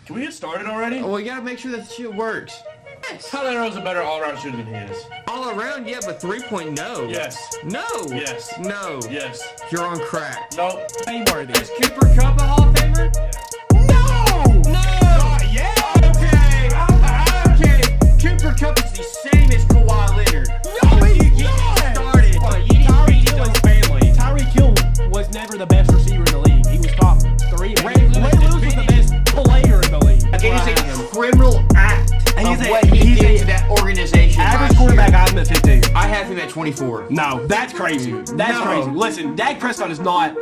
Can we get started already? Well, you gotta make sure that shit works. Tyler Herro's a better all-around shooter than he is. All around, yeah, but 3-point, no. Yes. No. Yes. No. Yes. You're on crack. Nope. Fameworthy. Is Cooper Kupp a Hall of Famer? No! No! Yeah! Okay. Cooper Kupp is the same as Kawhi Leonard. No, he's not! Started. You didn't Tyreek read Hill his is- family. Tyreek Hill was never the best receiver in the league. He was top 3. Ray Lewis Lewis was the best player in the league. It is a criminal act He's of a- what he he's did a to that organization. Average last quarterback, year. I have him at 15. I have him at 24. No, that's crazy. That's No. crazy. Listen, Dak Prescott is not.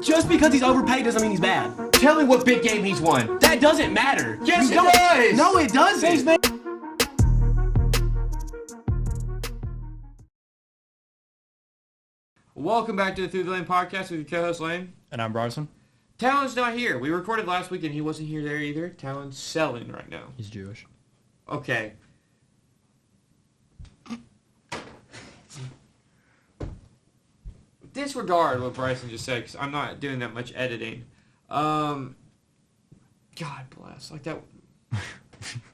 Just because he's overpaid doesn't mean he's bad. Tell me what big game he's won. That doesn't matter. Yes, You it don't- does. No, it doesn't. Welcome back to the Through the Lane podcast with your co-host Lane. And I'm Bryson. Talon's not here. We recorded last week and he wasn't here there either. Talon's selling right now. He's Jewish. Okay. Disregard what Bryson just said because I'm not doing that much editing. God bless. Like that.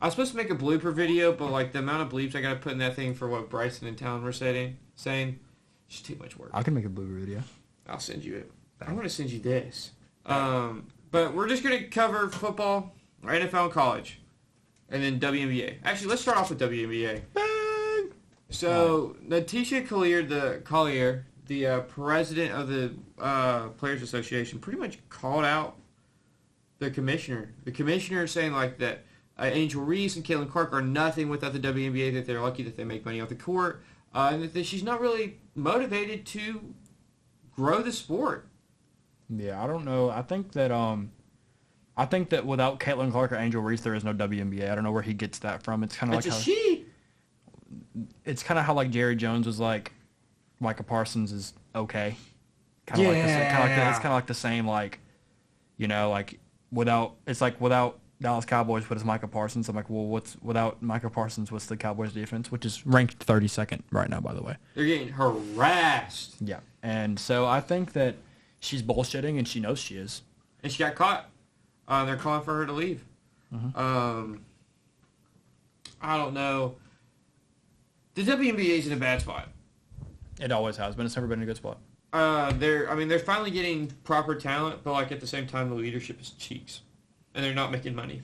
I was supposed to make a blooper video, but like the amount of bleeps I got to put in that thing for what Bryson and Talon were saying, it's too much work. I can make a blooper video. I'll send you it. I'm going to send you this. But we're just going to cover football, NFL, and college, and then WNBA. Actually, let's start off with WNBA. Bang! So, Natisha Collier, the president of the Players Association, pretty much called out the commissioner. The commissioner is saying like that Angel Reese and Caitlin Clark are nothing without the WNBA, that they're lucky that they make money off the court, and that she's not really motivated to grow the sport. Yeah, I don't know. I think that without Caitlin Clark or Angel Reese, there is no WNBA. I don't know where he gets that from. It's kind of It's like a how, she. it's kind of how like Jerry Jones was like, Micah Parsons is okay. Kind of like it's kind of like the same like, you know, like without Dallas Cowboys, what is Micah Parsons? I'm like, well, without Micah Parsons, what's the Cowboys defense, which is ranked 32nd right now, by the way. They're getting harassed. Yeah, and so I think that she's bullshitting, and she knows she is. And she got caught. They're calling for her to leave. Mm-hmm. I don't know. The WNBA is in a bad spot. It always has been. It's never been in a good spot. They're finally getting proper talent, but like at the same time, the leadership is cheeks, and they're not making money.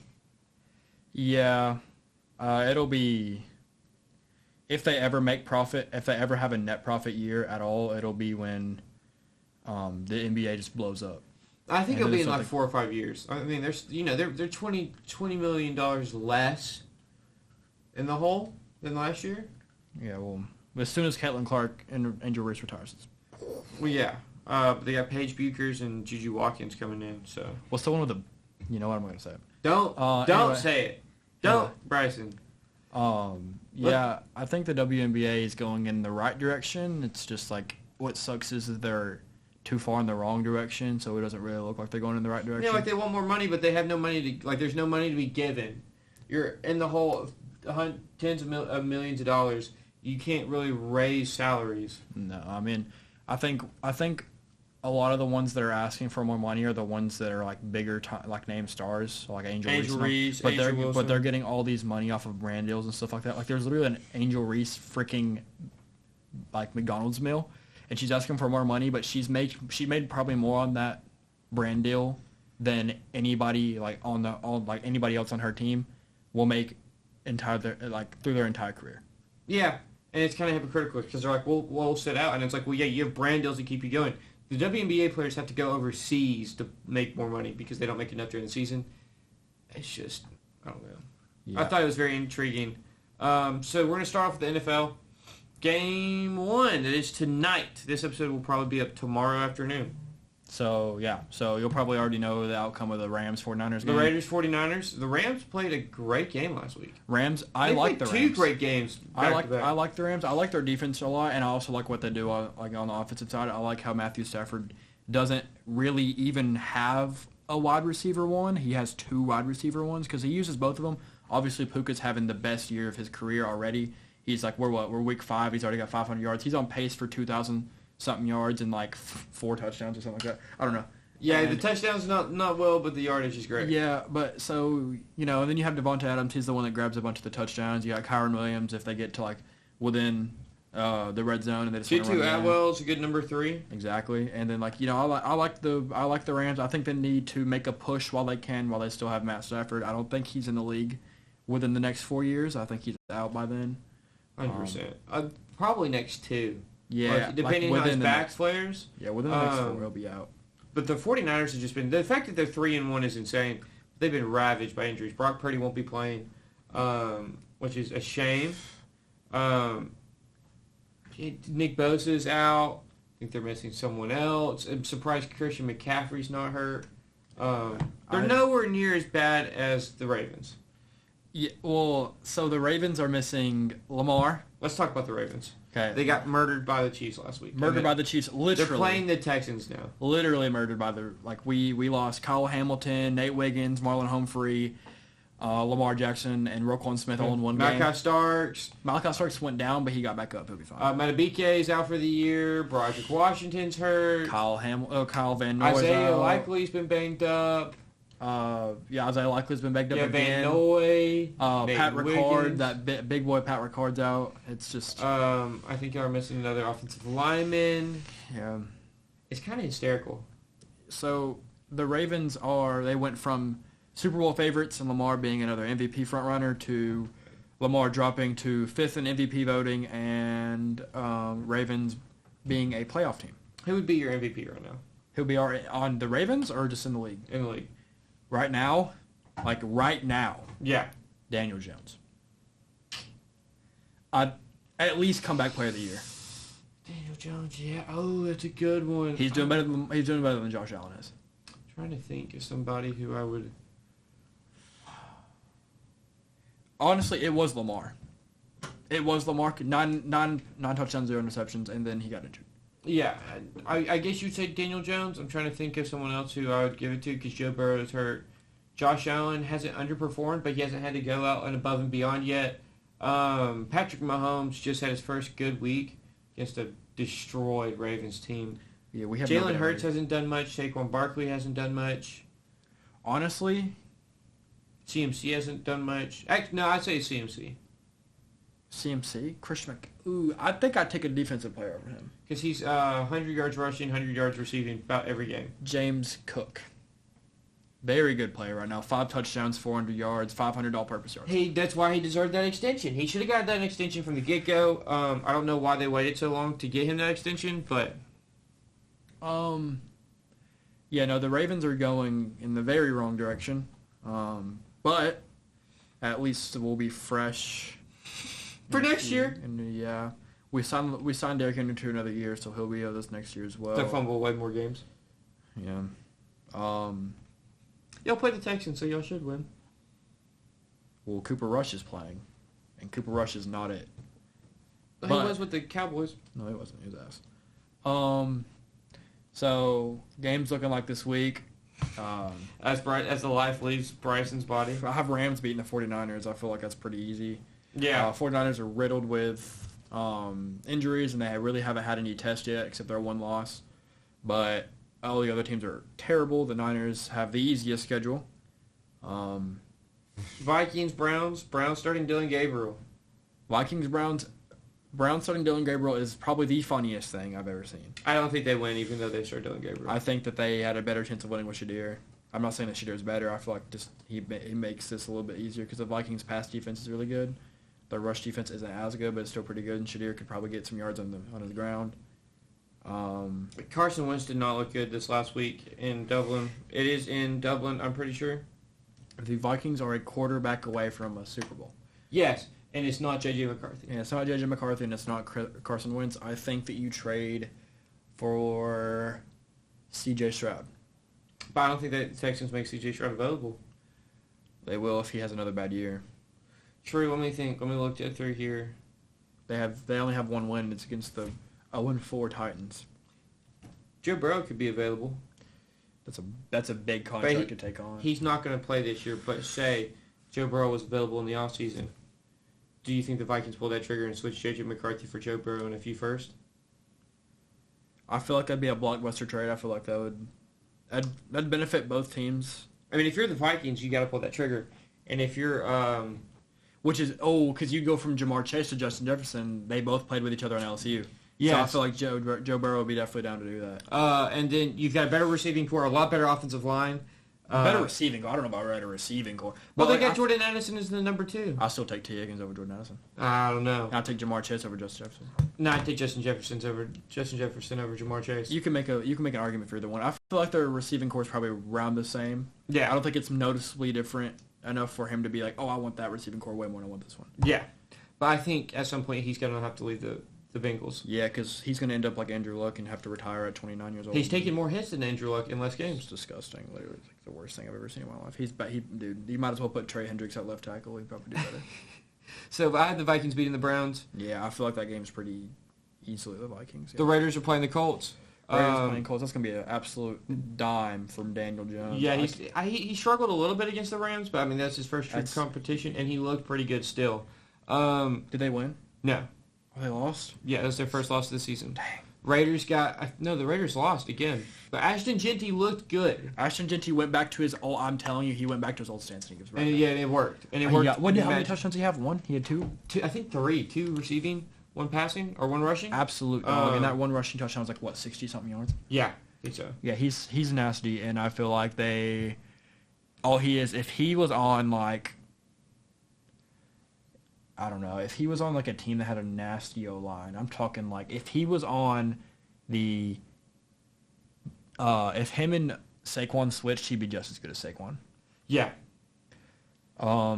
Yeah, it'll be, if they ever make profit, if they ever have a net profit year at all, it'll be when the NBA just blows up. I think And it'll be in there's like something- 4 or 5 years. I mean, they're $20 million less in the hole than last year. Yeah, well, as soon as Caitlin Clark and Angel Reese retires. Well, yeah. But they got Paige Buchers and Juju Watkins coming in. So What's the one with the, you know what I'm going to say? don't Anyway. say it. Don't, Bryson. Yeah, I think the WNBA is going in the right direction. It's just like, what sucks is that they're too far in the wrong direction, so it doesn't really look like they're going in the right direction. Yeah, like they want more money, but they have no money to, like, there's no money to be given. You're in the hole of tens of millions of dollars. You can't really raise salaries. No, I mean, I think a lot of the ones that are asking for more money are the ones that are like bigger, like name stars, like Angel Reese, but Angel Wilson. they're getting all these money off of brand deals and stuff like that. Like there's literally an Angel Reese freaking like McDonald's meal, and she's asking for more money, but she made probably more on that brand deal than anybody like on anybody else on her team will make through their entire career. Yeah, and it's kind of hypocritical because they're like, we'll sit out, and it's like, well, yeah, you have brand deals to keep you going. The WNBA players have to go overseas to make more money because they don't make enough during the season. It's just, I don't know. Yeah. I thought it was very intriguing. So we're going to start off with the NFL. Game 1, that is tonight. This episode will probably be up tomorrow afternoon. So, yeah. So, you'll probably already know the outcome of the Rams-49ers game. The Raiders-49ers. The Rams played a great game last week. Rams, I They like played the Rams. two great games I back to back. like the Rams. I like their defense a lot, and I also like what they do on the offensive side. I like how Matthew Stafford doesn't really even have a wide receiver one. He has 2 wide receiver ones because he uses both of them. Obviously, Puka's having the best year of his career already. He's like, we're week 5. He's already got 500 yards. He's on pace for 2,000-something yards and like 4 touchdowns or something like that. I don't know. Yeah, the And- touchdown's not well, but the yardage is great. Yeah, but so, and then you have Devonta Adams. He's the one that grabs a bunch of the touchdowns. You got Kyron Williams if they get to, like, within the red zone and they just wanna Tutu run it in. Atwell's a good number 3. Exactly. And then, like, I like the Rams. I think they need to make a push while they can, while they still have Matt Stafford. I don't think he's in the league within the next 4 years. I think he's out by then. 100%. Probably next 2. Yeah, Depending on his the back next, players. yeah, within the next 4, he'll be out. But the 49ers have just been... The fact that they're 3-1 is insane. They've been ravaged by injuries. Brock Purdy won't be playing, which is a shame. Nick Bosa's out. I think they're missing someone else. I'm surprised Christian McCaffrey's not hurt. They're nowhere near as bad as the Ravens. Yeah, well, so the Ravens are missing Lamar. Let's talk about the Ravens. Okay. They got murdered by the Chiefs last week. Murdered by the Chiefs, literally. They're playing the Texans now. Literally murdered by the, like, we lost Kyle Hamilton, Nate Wiggins, Marlon Humphrey, Lamar Jackson, and Roquan Smith all in one game. Malachi Starks. Malachi Starks went down, but he got back up. He'll be fine. Matabike's out for the year. Broderick Washington's hurt. Kyle Van Noy's Isaiah out. Likely's been banged up. Isaiah Likely's been backed up Yeah, again. Van Noy. Pat Nate Ricard, Wiggins. that big boy Pat Ricard's out. It's just I think y'all are missing another offensive lineman. yeah. It's kind of hysterical. So the Ravens they went from Super Bowl favorites and Lamar being another MVP frontrunner to Lamar dropping to 5th in MVP voting and Ravens being a playoff team. Who would be your MVP right now He'll be on the Ravens or just in the league? in the league? Right now, Yeah. Daniel Jones. I'd at least comeback player of the year. Daniel Jones, yeah. Oh, that's a good one. He's doing better than Josh Allen is. Trying to think of somebody who I would... Honestly, it was Lamar. It was Lamar. Nine touchdowns, 0 interceptions, and then he got injured. Yeah, I guess you'd say Daniel Jones. I'm trying to think of someone else who I would give it to because Joe Burrow is hurt. Josh Allen hasn't underperformed, but he hasn't had to go out and above and beyond yet. Patrick Mahomes just had his first good week against a destroyed Ravens team. Yeah, we have Jalen Hurts hasn't done much. Saquon Barkley hasn't done much. Honestly, CMC hasn't done much. Actually, no, I'd say CMC CMC, Christian Ooh, I think I'd take a defensive player over him. because he's 100 yards rushing, 100 yards receiving about every game. James Cook. Very good player right now. 5 touchdowns, 400 yards, 500 all-purpose yards. That's why he deserved that extension. He should have got that extension from the get-go. I don't know why they waited so long to get him that extension, but Yeah, no, the Ravens are going in the very wrong direction. But at least we'll be fresh for next year, And yeah, we signed Derrick Henry to another year, so he'll be with us next year as well. they'll fumble way more games. Yeah. Y'all play the Texans, so y'all should win. Well, Cooper Rush is playing, and Cooper Rush is not it. He But- was with the Cowboys. No, he wasn't. He was ass. So games looking like this week. As the life leaves Bryson's body. I have Rams beating the 49ers. I feel like that's pretty easy. Yeah. 49ers are riddled with injuries, and they really haven't had any tests yet, except their one loss. But all the other teams are terrible. The Niners have the easiest schedule. Vikings, Browns. Browns starting Dylan Gabriel. Vikings, Browns. Browns starting Dylan Gabriel is probably the funniest thing I've ever seen. I don't think they win, even though they start Dylan Gabriel. I think that they had a better chance of winning with Shadir. I'm not saying that Shadir's better. I feel like just he makes this a little bit easier because the Vikings' pass defense is really good. The rush defense isn't as good, but it's still pretty good. And Shadir could probably get some yards on his ground. Carson Wentz did not look good this last week in Dublin. It is in Dublin, I'm pretty sure. The Vikings are a quarterback away from a Super Bowl. Yes, and it's not J.J. McCarthy. And it's not J.J. McCarthy, and it's not Carson Wentz. I think that you trade for C.J. Stroud. But I don't think that the Texans make C.J. Stroud available. They will if he has another bad year. True, let me think. Let me look it through here. They only have one win. It's against the 0-4 Titans. Joe Burrow could be available. That's a big contract to take on. He's not going to play this year, but say Joe Burrow was available in the offseason. Do you think the Vikings pull that trigger and switch J.J. McCarthy for Joe Burrow in a few first? I feel like that'd be a blockbuster trade. I feel like that would that'd benefit both teams. I mean, if you're the Vikings, you got to pull that trigger. And if you're, Which is because you go from Jamar Chase to Justin Jefferson. They both played with each other on LSU. So I Yes. feel like Joe Burrow would be definitely down to do that. and then you've got a better receiving core, a lot better offensive line. Better receiving core. I don't know about better receiving core. Well, But they got like, Jordan Addison as the number 2. I still take T. Higgins over Jordan Addison. I don't know. I'll take Jamar Chase over Justin Jefferson. No, I take Justin Jefferson over Jamar Chase. You can make an argument for either one. I feel like their receiving core is probably around the same. Yeah. I don't think it's noticeably different enough for him to be like, oh, I want that receiving core way more than I want this one. Yeah. But I think at some point he's going to have to leave the Bengals. Yeah, because he's going to end up like Andrew Luck and have to retire at 29 years old. He's taking more hits than Andrew Luck in less It's games. disgusting. Literally, it's like the worst thing I've ever seen in my life. Dude, you might as well put Trey Hendricks at left tackle. He'd probably do better. So I had the Vikings beating the Browns. Yeah, I feel like that game's pretty easily the Vikings. Yeah. The Raiders are playing the Colts. Raiders playing Colts. That's going to be an absolute dime from Daniel Jones. Yeah, he struggled a little bit against the Rams, but I mean that's his first true competition, and he looked pretty good still. Did they win? No, Oh, they lost? yeah, it was their first loss of the season. Dang. Raiders the Raiders lost again, but Ashton Genty looked good, Ashton Genty went back to his old. I'm telling you, he went back to his old stance and he gives right. and yeah, it worked, and it back. worked. Yeah. How many touchdowns did he have? One. He had two. I think 3, 2 receiving, 1 passing, or 1 rushing. Absolute dog. And that one rushing touchdown was like what, 60 something yards? Yeah, I think so. Yeah, he's nasty, and I feel like all he is, if he was on like, I don't know, if he was on like a team that had a nasty O-line, I'm talking like if he was on the, if him and Saquon switched, he'd be just as good as Saquon. Yeah, I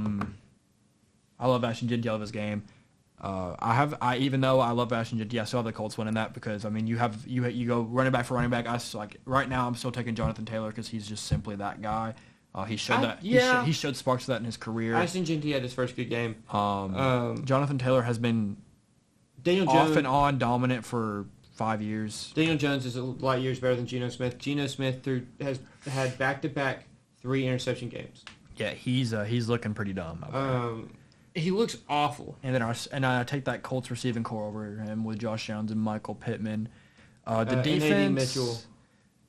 love Ashton Genty. I love his game. Even though I love Ashton Genty, I still have the Colts winning that because I mean you go running back for running back. Right now I'm still taking Jonathan Taylor because he's just simply that guy. He showed he showed sparks of that in his career. Ashton Genty had his first good game. Jonathan Taylor has been Daniel off Jones, and on dominant for 5 years. Daniel Jones is a lot years better than Geno Smith. Geno Smith has had back-to-back 3 interception games. Yeah, he's looking pretty dumb. He looks awful. And then I take that Colts receiving core over him with Josh Downs and Michael Pittman. The defense. And A.D. Mitchell.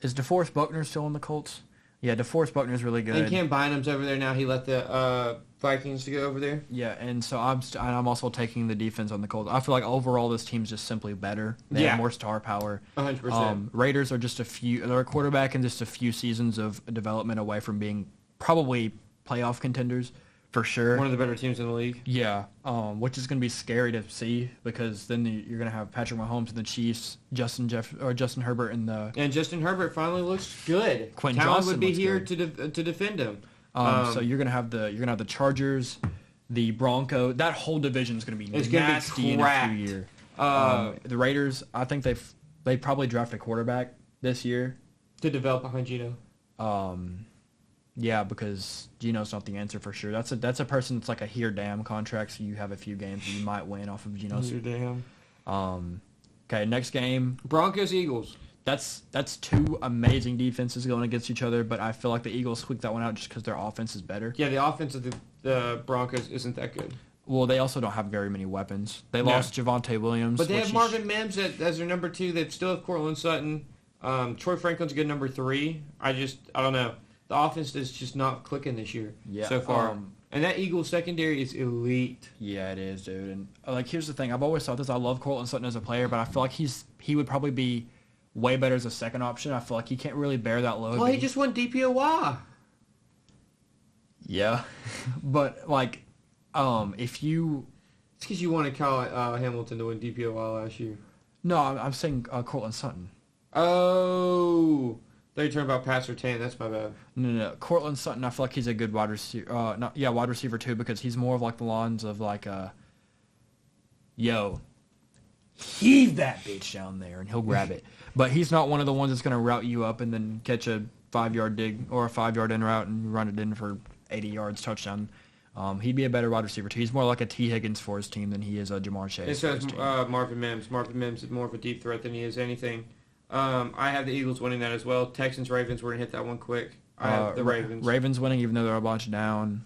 Is DeForest Buckner still on the Colts? Yeah, DeForest Buckner's really good. And Cam Bynum's over there now. He let the Vikings to go over there. Yeah, and so I'm also taking the defense on the Colts. I feel like overall this team's just simply better. They have more star power. 100%. Raiders are they're a quarterback and just a few seasons of development away from being probably playoff contenders for sure. One of the better teams in the league. Yeah, which is going to be scary to see because then you're going to have Patrick Mahomes and the Chiefs, Justin Herbert and the. And Justin Herbert finally looks good. Quentin Talon Johnson would be looks here good. to defend him. So you're gonna have the Chargers, the Broncos. That whole division is gonna be nasty in a few years. The Raiders, I think they probably draft a quarterback this year to develop behind Geno. Yeah, because Geno's not the answer for sure. That's a person that's like a here damn contract, so you have a few games that you might win off of Geno's. Here damn. Okay, next game. Broncos Eagles. That's two amazing defenses going against each other, but I feel like the Eagles squeaked that one out just because their offense is better. Yeah, the offense of the Broncos isn't that good. Well, they also don't have very many weapons. They lost Javonte Williams. But they have Marvin Mims as their number 2. They still have Cortland Sutton. Troy Franklin's a good number 3. I don't know. The offense is just not clicking this year so far. And that Eagles secondary is elite. Yeah, it is, dude. And like, here's the thing. I've always thought this. I love Cortland Sutton as a player, but I feel like he would probably be way better as a second option. I feel like he can't really bear that load. Well, he just won DPOY. Yeah, but like, if you. It's because you wanted Kyle Hamilton to win DPOY last year. No, I'm saying Cortland Sutton. Oh. They're talking about Pat Surtain. That's my bad. No. Cortland Sutton, I feel like he's a good wide receiver. Wide receiver too, because he's more of like the lines of like, heave that bitch down there, and he'll grab it. But he's not one of the ones that's going to route you up and then catch a 5-yard dig or a 5-yard in route and run it in for 80 yards touchdown. He'd be a better wide receiver too. He's more like a T. Higgins for his team than he is a Jamar Chase. It says Marvin Mims. Marvin Mims is more of a deep threat than he is anything. I have the Eagles winning that as well. Texans, Ravens, we're going to hit that one quick. I have the Ravens. Ravens winning, even though they're a bunch down.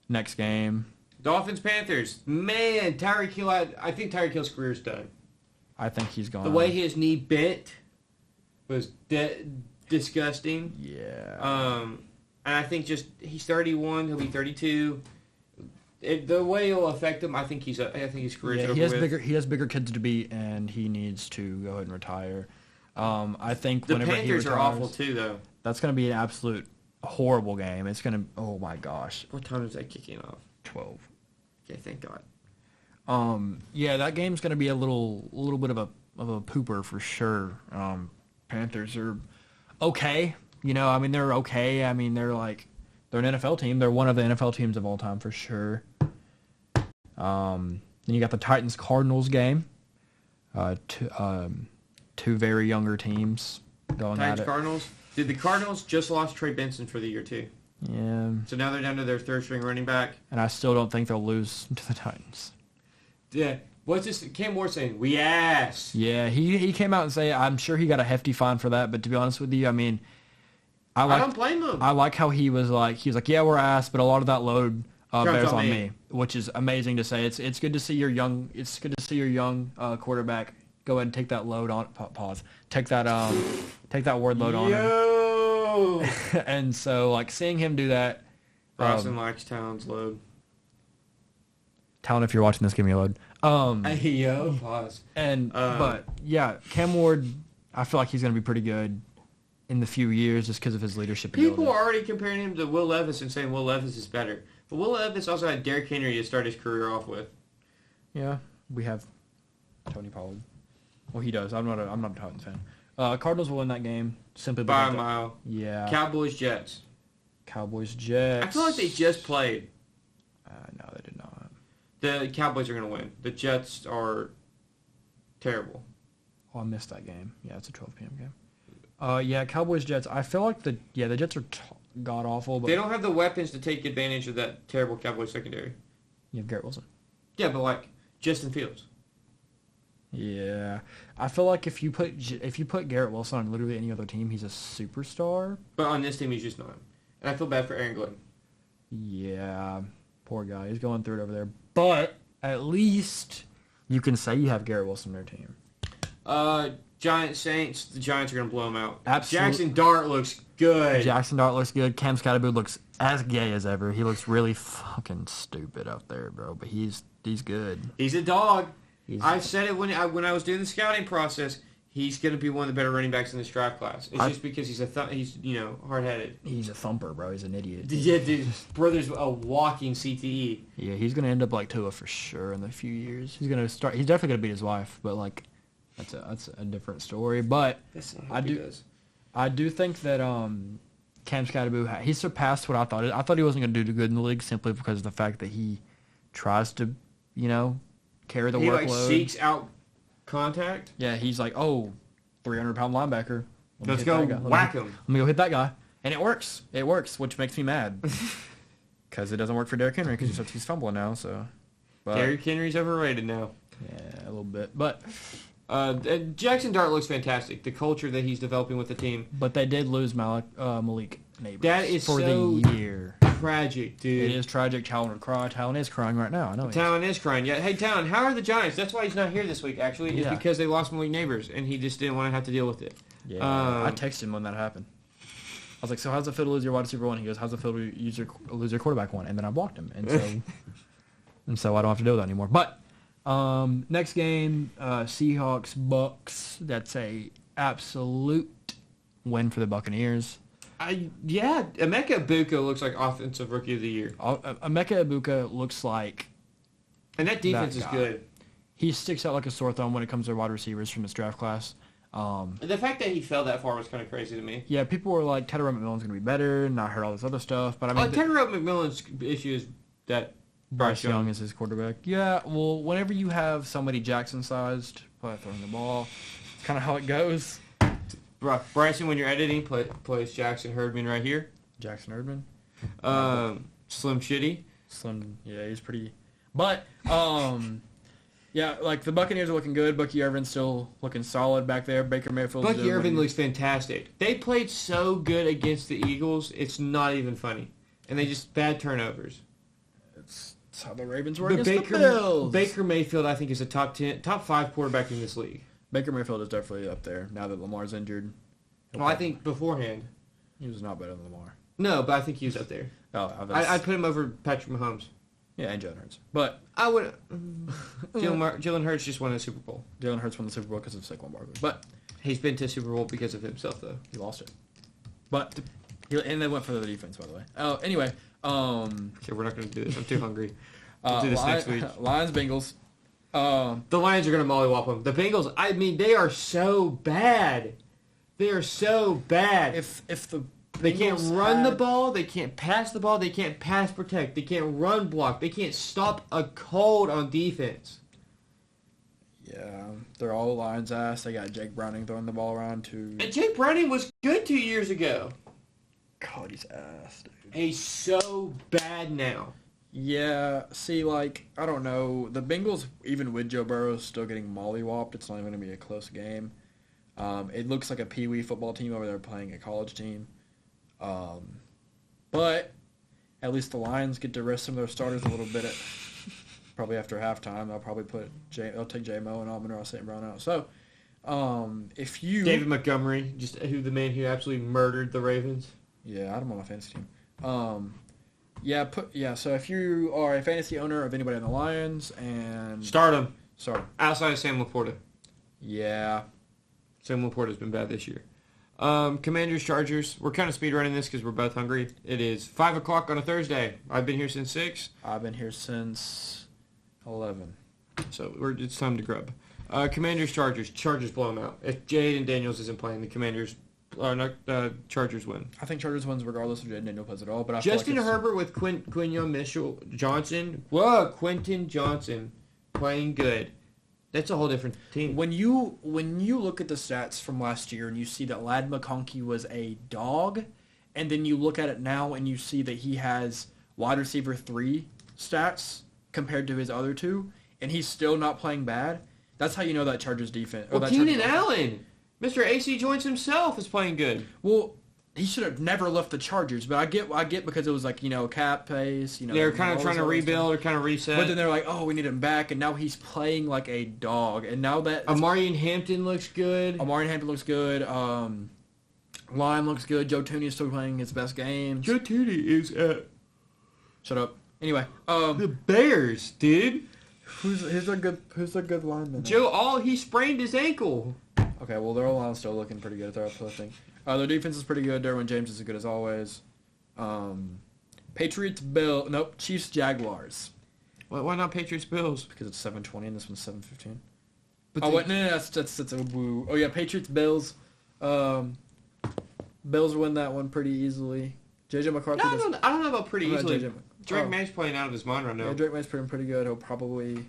Next game. Dolphins, Panthers. Man, Tyreek Hill, I think Tyreek Hill's career's done. I think he's gone. The way his knee bent was dead. disgusting. Yeah. And I think just he's 31. He'll be 32. The way it'll affect him, I think his career's over he has with. he has bigger kids to beat, and he needs to go ahead and retire. I think The whenever he Panthers retires, are awful too, though. that's going to be an absolute horrible game. It's going to, oh my gosh, What time is that kicking off? 12. Okay, thank God. Yeah, that game's going to be a little bit of a pooper for sure. Panthers are okay. You know, I mean, they're okay. I mean, they're an NFL team. They're one of the NFL teams of all time for sure. Then you got the Titans-Cardinals game. Two very younger teams going at it. Cardinals. Did the Cardinals just lost Trey Benson for the year too? Yeah, So now they're down to their third string running back. and I still don't think they'll lose to the Titans. Yeah. What's this? Cam Ward saying, "We ass." Yeah, he came out and say, I'm sure he got a hefty fine for that, but to be honest with you, I mean, I don't blame him. I like how he was like, yeah, we're ass, but a lot of that load bears on on me. me, which is amazing to say. It's good to see your young quarterback go ahead and take that load on pause. Take that word load on him. Yo. And so like seeing him do that, Boston likes Towns load. Talon, if you're watching this, give me a load. Hey yo, pause. And but yeah, Cam Ward, I feel like he's gonna be pretty good in the few years just because of his leadership ability. People are already comparing him to Will Levis and saying Will Levis is better. But Will Levis also had Derrick Henry to start his career off with. Yeah, we have Tony Pollard. Well, he does. I'm not a Titans fan. Cardinals will win that game simply By a because mile. yeah. Cowboys, Jets. Cowboys, Jets. I feel like they just played. No, they did not. The Cowboys are going to win. The Jets are terrible. Oh, I missed that game. Yeah, it's a 12 p.m. game. Yeah, Cowboys, Jets. I feel like the Jets are god awful, but They don't have the weapons to take advantage of that terrible Cowboys secondary. you have Garrett Wilson. Yeah, but like Justin Fields. Yeah, I feel like if you put Garrett Wilson on literally any other team, he's a superstar. But on this team, he's just not. And I feel bad for Aaron Glenn. Yeah, poor guy. He's going through it over there. But at least you can say you have Garrett Wilson on their team. Giants, Saints. The Giants are going to blow them out. Absolute- Jackson Dart looks good. Jackson Dart looks good. Cam Scatterboot looks as gay as ever. He looks really fucking stupid out there, bro. But he's good. He's a dog. He's- I said it when I was doing the scouting process. He's going to be one of the better running backs in this draft class. It's just because he's he's hard-headed. He's a thumper, bro. He's an idiot. Yeah, dude. Brother's a walking CTE. Yeah, he's gonna end up like Tua for sure in a few years. He's definitely gonna beat his wife, but like that's a different story. But I do think that Cam Scatterboot he surpassed what I thought. I thought he wasn't gonna do good in the league simply because of the fact that he tries to, carry the He workload. like seeks out contact. Yeah, he's like, 300-pound linebacker. Let me Let's hit go that guy. whack him. Let me go hit that guy. And it works. It works, which makes me mad. Because it doesn't work for Derrick Henry because he's fumbling now. So, but, Derrick Henry's overrated now. yeah, a little bit. But Jackson Dart looks fantastic. The culture that he's developing with the team. they did lose Malik Neighbors. That is for so the year. Tragic, dude. It is tragic. Talon would cry. Talon is crying right now. I know. he is. Talon is crying. Yeah. Hey, Talon, how are the Giants? That's why he's not here this week, actually. It's Yeah. because they lost Malik Neighbors, and he just didn't want to have to deal with it. Yeah, I texted him when that happened. I was like, "So how's it feel to lose your wide receiver one?" He goes, "How's it feel to lose your quarterback one?" And then I blocked him, and so I don't have to deal with that anymore. But next game, Seahawks Bucks. That's a absolute win for the Buccaneers. Emeka Ibuka looks like offensive rookie of the year, Emeka Ibuka looks like and that defense is guy. good. he sticks out like a sore thumb when it comes to wide receivers from this draft class. The fact that he fell that far was kind of crazy to me. Yeah, people were like, Teddy McMillan's going to be better, and I heard all this other stuff. But I mean, Teddy McMillan's issue is that Bryce Young is his quarterback. Yeah, well, whenever you have somebody Jackson-sized throwing the ball, it's kind of how it goes. Bryson, when you're editing, plays Jackson Herdman right here. Jackson Erdman. Slim Shitty. Slim, yeah, he's pretty. But, yeah, like the Buccaneers are looking good. Bucky Irvin's still looking solid back there. Baker Mayfield. Bucky Irvin looks fantastic. They played so good against the Eagles, it's not even funny. And they just bad turnovers. It's how the Ravens were But against the Bills. Baker Mayfield, I think, is a top 5 quarterback in this league. Baker Mayfield is definitely up there now that Lamar's injured. Well, I think beforehand. He was not better than Lamar. No, but I think he was up there. Oh, I'd put him over Patrick Mahomes. yeah, and Jalen Hurts. But I would. Jalen Hurts just won a Super Bowl. Jalen Hurts won the Super Bowl because of Saquon Barkley. But He's been to Super Bowl because of himself, though. he lost it. But and they went for the defense, by the way. Oh, anyway. Okay, we're not going to do this. I'm too hungry. We'll do this next week. Lions, Bengals. The Lions are going to mollywop them. The Bengals, I mean, they are so bad. They are so bad. If the They can't Bengals run the had- ball. They can't pass the ball. They can't pass protect. They can't run block. They can't stop a cold on defense. Yeah, they're all Lions ass. They got Jake Browning throwing the ball around to. And Jake Browning was good 2 years ago. God, he's ass, dude. He's so bad now. Yeah, see, like, I don't know. The Bengals, even with Joe Burrow, is still getting mollywopped. It's not even going to be a close game. It looks like a peewee football team over there playing a college team. But at least the Lions get to rest some of their starters a little bit. Probably after halftime, they'll probably they'll take J-Mo and Amon-Ra St. Brown out. So, if you... David Montgomery, the man who absolutely murdered the Ravens. Yeah, I had him on my fantasy team. So if you are a fantasy owner of anybody in the Lions and... Start him. Sorry. Outside of Sam Laporta. Yeah. Sam Laporta's been bad this year. Commanders, Chargers. We're kind of speed running this because we're both hungry. It is 5 o'clock on a Thursday. I've been here since 6. I've been here since 11. So it's time to grub. Commanders, Chargers. Chargers blow them out. If Jaden Daniels isn't playing, the Commanders... Chargers win. I think Chargers wins regardless if Jaden Daniel plays at all. But I Justin feel like Herbert with Quinyon Mitchell-Johnson. Quentin Johnson playing good. That's a whole different team. when you look at the stats from last year and you see that Ladd McConkey was a dog, and then you look at it now and you see that he has wide receiver 3 stats compared to his other 2, and he's still not playing bad. That's how you know that Chargers defense. Well, Keenan Allen, Mr. AC Joints himself, is playing good. Well, he should have never left the Chargers, but I get because it was like, cap pace, They're kind of all trying this to other rebuild stuff. or kind of reset. But then they're like, oh, we need him back, and now he's playing like a dog. And now that Amarian Hampton looks good. Amari Hampton looks good, Lime looks good, Joe Tooney is still playing his best games. Joe Tooney is at Shut up. Anyway, the Bears, dude. who's a good lineman? He sprained his ankle. Okay, well, their O-line's still looking pretty good. They're uplifting. Their defense is pretty good. Derwin James is as good as always. Chiefs, Jaguars. Why not Patriots Bills? Because it's 7:20 and this one's 7:15. But No, that's a woo. Oh, yeah, Patriots, Bills. Bills win that one pretty easily. JJ McCarthy I don't know about pretty I'm not easily. JJ Drake oh. May's playing out of his mind right now. Yeah, Drake May's pretty good. He'll probably...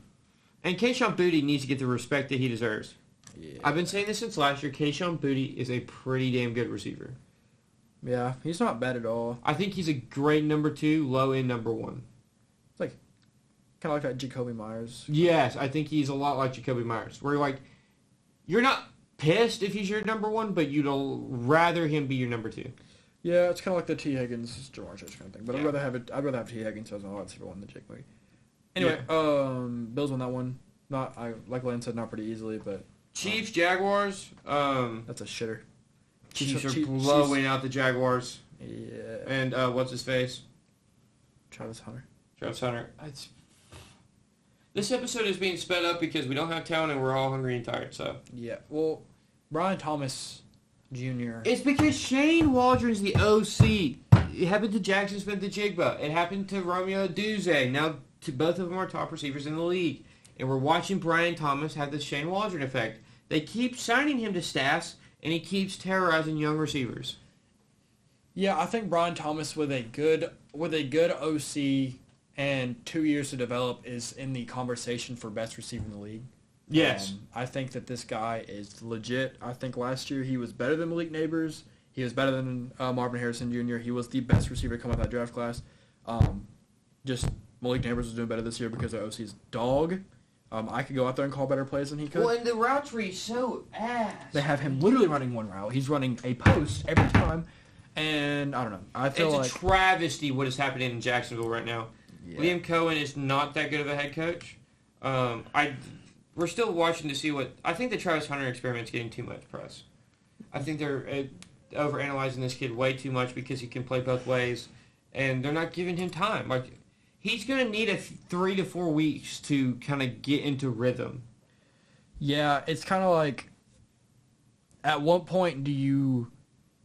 And Kayshon Boutte needs to get the respect that he deserves. Yeah. I've been saying this since last year. Kayshon Boutte is a pretty damn good receiver. Yeah, he's not bad at all. I think he's a great number 2, low end number 1. It's like kind of like that Jacoby Myers. Yes, I think he's a lot like Jacoby Myers. Where you're not pissed if he's your number 1, but you'd rather him be your number 2. Yeah, it's kind of like the T. Higgins, Jamar Chase kind of thing. But Yeah. I'd rather have T. Higgins as an wide receiver one than Jake Moody. Anyway, Bills won that one. Like Lane said, not pretty easily, but Chiefs, Jaguars. that's a shitter. Chiefs are blowing out the Jaguars. Yeah. And what's his face? Travis Hunter. Travis Hunter. This episode is being sped up because we don't have talent and we're all hungry and tired. So Yeah. Well, Brian Thomas Jr. it's because Shane Waldron's the OC. It happened to Jackson Smith-Njigba. It happened to Romeo Duze. Now, both of them are top receivers in the league. And we're watching Brian Thomas have the Shane Waldron effect. They keep signing him to staffs, and he keeps terrorizing young receivers. Yeah, I think Brian Thomas with a good OC and 2 years to develop is in the conversation for best receiver in the league. Yes. I think that this guy is legit. I think last year he was better than Malik Neighbors. He was better than Marvin Harrison Jr. He was the best receiver to come out of that draft class. Just Malik Neighbors was doing better this year because of OC's dog. I could go out there and call better plays than he could. Well, and the routes were so ass. They have him literally running one route. He's running a post every time. And I don't know. I feel It's a travesty what is happening in Jacksonville right now. Yeah. Liam Cohen is not that good of a head coach. We're still watching to see what... I think the Travis Hunter experiment's getting too much press. I think overanalyzing this kid way too much because he can play both ways, and they're not giving him time. Like, he's going to need 3 to 4 weeks to kind of get into rhythm. Yeah, it's kind of like, at what point do you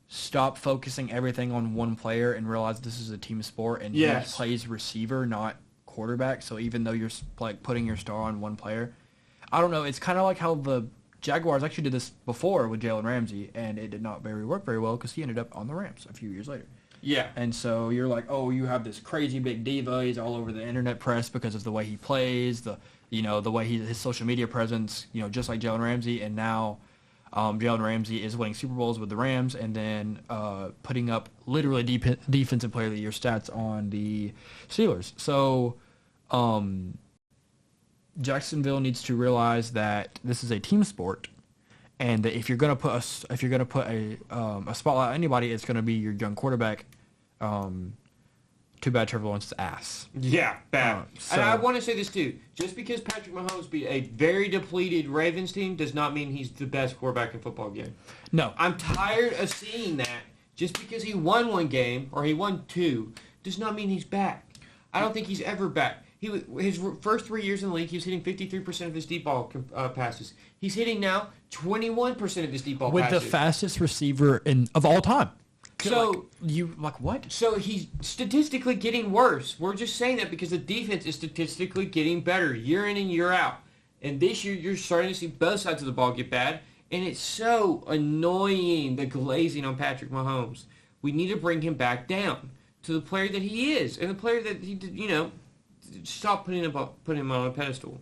stop focusing everything on one player and realize this is a team sport and he plays receiver, not quarterback? So even though you're like putting your star on one player, I don't know. It's kind of like how the Jaguars actually did this before with Jalen Ramsey, and it did not work very well because he ended up on the Rams a few years later. Yeah. And so you're like, oh, you have this crazy big diva. He's all over the internet press because of the way he plays, the way his social media presence, just like Jalen Ramsey. And now Jalen Ramsey is winning Super Bowls with the Rams and then putting up literally defensive player of the year stats on the Steelers. So Jacksonville needs to realize that this is a team sport, and that if you're gonna put a spotlight on anybody, it's gonna be your young quarterback. Too bad Trevor Lawrence's ass. Yeah, bad. And I want to say this too: just because Patrick Mahomes beat a very depleted Ravens team does not mean he's the best quarterback in football again. No, I'm tired of seeing that. Just because he won one game or he won 2 does not mean he's back. I don't think he's ever back. His first 3 years in the league, he was hitting 53% of his deep ball passes. He's hitting now 21% of his deep ball passes. With the fastest receiver of all time. So what? So he's statistically getting worse. We're just saying that because the defense is statistically getting better year in and year out. And this year, you're starting to see both sides of the ball get bad. And it's so annoying, the glazing on Patrick Mahomes. We need to bring him back down to the player that he is. And the player that he did, stop putting him on a pedestal.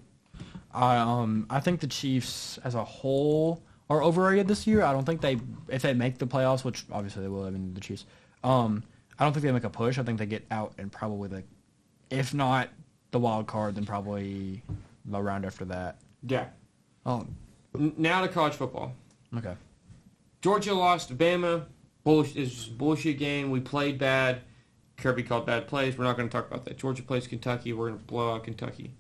I think the Chiefs as a whole are overrated this year. I don't think if they make the playoffs, which obviously they will, the Chiefs, I don't think they make a push. I think they get out and probably, if not the wild card, then probably the round after that. Yeah. Now to college football. Okay. Georgia lost to Bama. It's a bullshit game. We played bad. Kirby called bad plays. We're not going to talk about that. Georgia plays Kentucky. We're going to blow out Kentucky.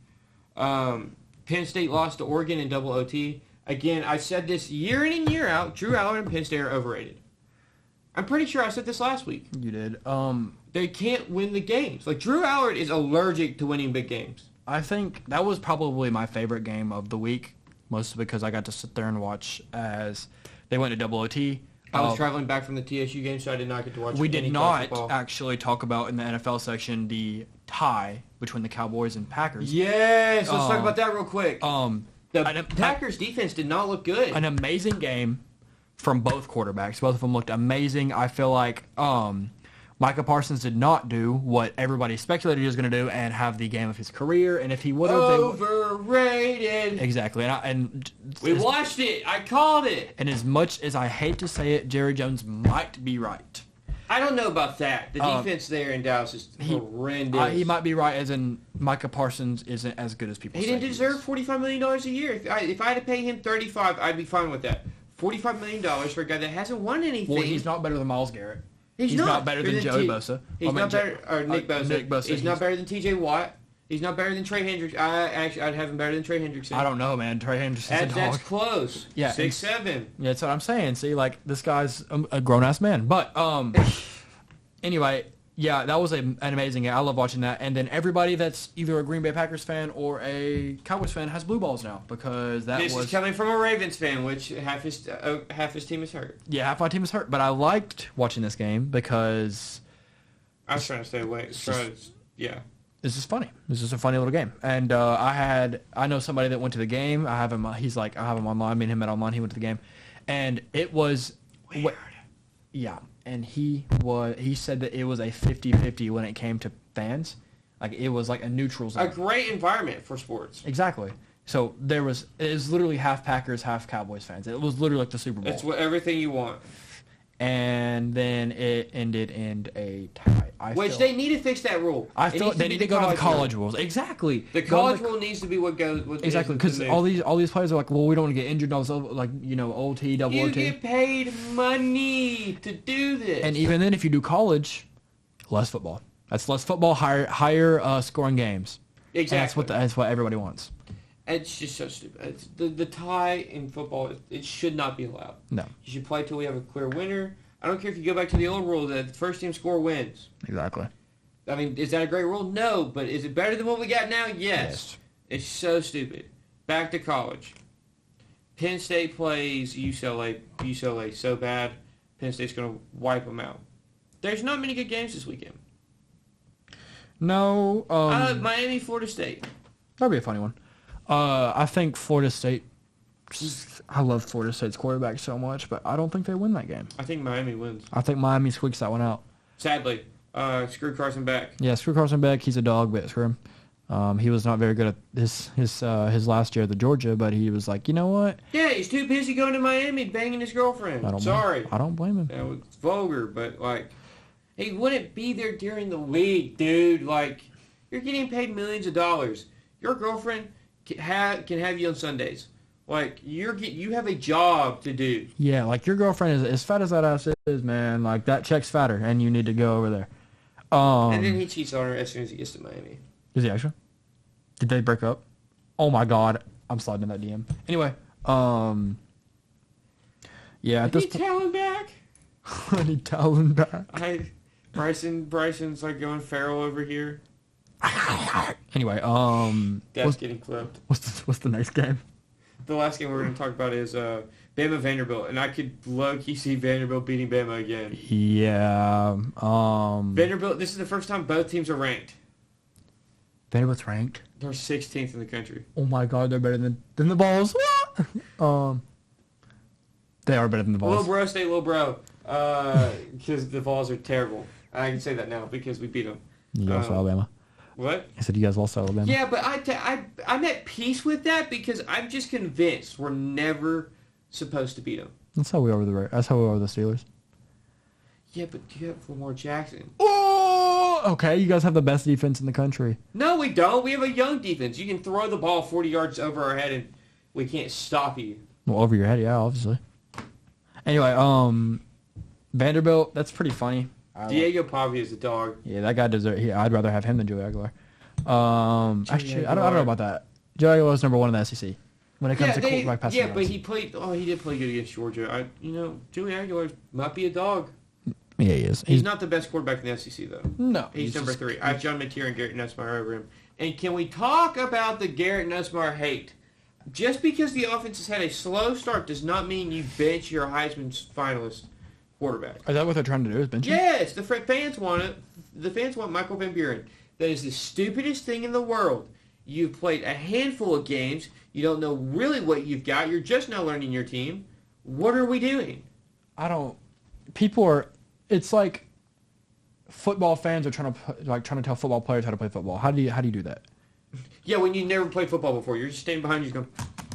Penn State lost to Oregon in double OT. Again, I said this year in and year out. Drew Allard and Penn State are overrated. I'm pretty sure I said this last week. You did. They can't win the games. Drew Allard is allergic to winning big games. I think that was probably my favorite game of the week, mostly because I got to sit there and watch as they went to double OT. I was traveling back from the TSU game, so I did not get to watch. We did not actually talk about in the NFL section the tie between the Cowboys and Packers. Yes, let's talk about that real quick. The Packers defense did not look good. An amazing game from both quarterbacks. Both of them looked amazing. I feel like Micah Parsons did not do what everybody speculated he was going to do and have the game of his career. And if he would have, overrated. Exactly. And we watched it. I called it. And as much as I hate to say it, Jerry Jones might be right. I don't know about that. The defense there in Dallas is horrendous. He might be right, as in Micah Parsons isn't as good as people say. He didn't deserve $45 million a year. If I had to pay him $35, I'd be fine with that. $45 million for a guy that hasn't won anything. Well, he's not better than Myles Garrett. He's not better than Joey Bosa. He's not better, or Nick Bosa. Nick Bosa. He's not better than T.J. Watt. He's not better than Trey Hendricks. I'd have him better than Trey Hendrickson. I don't know, man. Trey Hendrickson's a dog. That's close. Yeah, 6'7". Yeah, that's what I'm saying. See, this guy's a grown-ass man. But, anyway, yeah, that was an amazing game. I love watching that. And then everybody that's either a Green Bay Packers fan or a Cowboys fan has blue balls now because This is coming from a Ravens fan, which half his team is hurt. Yeah, half my team is hurt. But I liked watching this game because I was trying to stay away. Yeah. This is funny. This is a funny little game. And I know somebody that went to the game. I have him. He's like, I have him online. Me and him met online. He went to the game, and it was weird. Yeah, and he said that it was a 50-50 when it came to fans. It was like a neutral zone. A great environment for sports. Exactly. So it was literally half Packers, half Cowboys fans. It was literally like the Super Bowl. It's everything you want. And then it ended in a tie. They need to fix that rule. I feel they need to go to the college rules. Exactly. The college rule needs to be what goes. Exactly, because all these players are like, well, we don't want to get injured. And all this, OT, double OT. OT. You get paid money to do this. And even then, if you do college, less football. That's less football, higher scoring games. Exactly. And that's what everybody wants. It's just so stupid. The tie in football, it should not be allowed. No. You should play till we have a clear winner. I don't care if you go back to the old rule that the first team score wins. Exactly. I mean, is that a great rule? No, but is it better than what we got now? Yes. It's so stupid. Back to college. Penn State plays UCLA. UCLA so bad, Penn State's going to wipe them out. There's not many good games this weekend. No. Miami, Florida State. That'd be a funny one. I think Florida State. I love Florida State's quarterback so much, but I don't think they win that game. I think Miami wins. I think Miami squeaks that one out. Sadly. Screw Carson Beck. Yeah, screw Carson Beck. He's a dog, but screw him. He was not very good at his last year at the Georgia, but he was like, you know what? Yeah, he's too busy going to Miami banging his girlfriend. I don't blame him. Yeah, it's vulgar, but like, he wouldn't be there during the week, dude. Like, you're getting paid millions of dollars. Your girlfriend can have you on Sundays. Like, you have a job to do. Yeah, like your girlfriend is as fat as that ass is, man. Like that check's fatter, and you need to go over there. And then he cheats on her as soon as he gets to Miami. Is he actually? Did they break up? Oh my god, I'm sliding in that DM. Anyway, yeah. I need talent back. I need talent back. Bryson's like going feral over here. Anyway, Dad's getting clipped. What's the next game? The last game we're going to talk about is Bama Vanderbilt, and I could low-key see Vanderbilt beating Bama again. Yeah. Vanderbilt, this is the first time both teams are ranked. Vanderbilt's ranked. They're 16th in the country. Oh my god, they're better than the Vols. They are better than the Vols. Little bro, stay little bro. Because the Vols are terrible. I can say that now because we beat them. You lost to Alabama. What? I said you guys lost to Alabama. Yeah, but I'm at peace with that because I'm just convinced we're never supposed to beat them. That's how we are with the Steelers. Yeah, but you have Lamar Jackson. Oh, okay. You guys have the best defense in the country. No, we don't. We have a young defense. You can throw the ball 40 yards over our head and we can't stop you. Well, over your head, yeah, obviously. Anyway, Vanderbilt, that's pretty funny. Diego Pavia is a dog. Yeah, that guy deserves. I'd rather have him than Joey Aguilar. Actually, I don't know about that. Joey Aguilar's number one in the SEC when it comes to quarterback passing. Yeah, but he did play good against Georgia. Joey Aguilar might be a dog. Yeah, he is. He's not the best quarterback in the SEC though. No, he's number 3. I have John Mateer and Garrett Nussmeier over him. And can we talk about the Garrett Nussmeier hate? Just because the offense has had a slow start does not mean you bench your Heisman finalist quarterback. Is that what they're trying to do? Is bench him? Yes, the fans want it. The fans want Michael Van Buren. That is the stupidest thing in the world. You've played a handful of games. You don't know really what you've got. You're just now learning your team. What are we doing? People are. It's like football fans are trying to tell football players how to play football. How do you do that? Yeah, when you never played football before, you're just standing behind you going,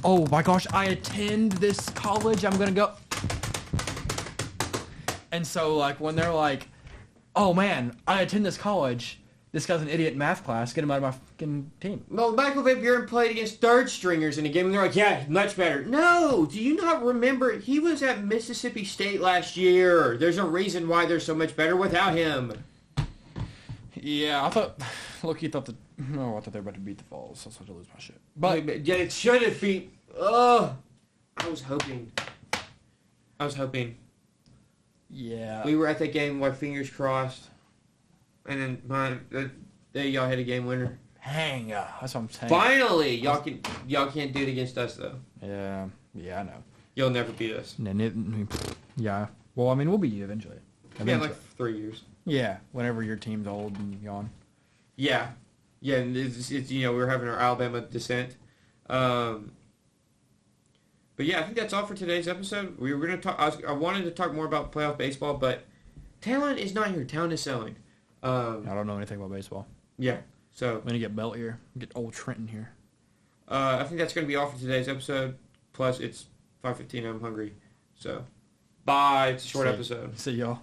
oh my gosh, I attend this college. I'm gonna go. And so, like, when they're like, oh, man, I attend this college. This guy's an idiot in math class. Get him out of my fucking team. Well, Michael Van Buren played against third stringers in a game, and they're like, yeah, much better. No, do you not remember? He was at Mississippi State last year. There's a reason why they're so much better without him. Yeah, I thought they were about to beat the Vols. I was about to lose my shit. But yeah, it should have beat. Oh, I was hoping. Yeah. We were at that game, like, fingers crossed. And then y'all had a game winner. That's what I'm saying. Finally, y'all can't do it against us though. Yeah, I know. You'll never beat us. Yeah. Well, I mean, we'll beat you eventually. Yeah, like 3 years. Yeah, whenever your team's old and gone. Yeah, and it's we're having our Alabama descent. But yeah, I think that's all for today's episode. We were going to talk. I wanted to talk more about playoff baseball, but talent is not here. Talent is selling. I don't know anything about baseball. Yeah, so I'm gonna get Belt here. Get old Trenton here. I think that's going to be all for today's episode. Plus, it's 5:15. I'm hungry. So, bye. It's a short episode. See y'all.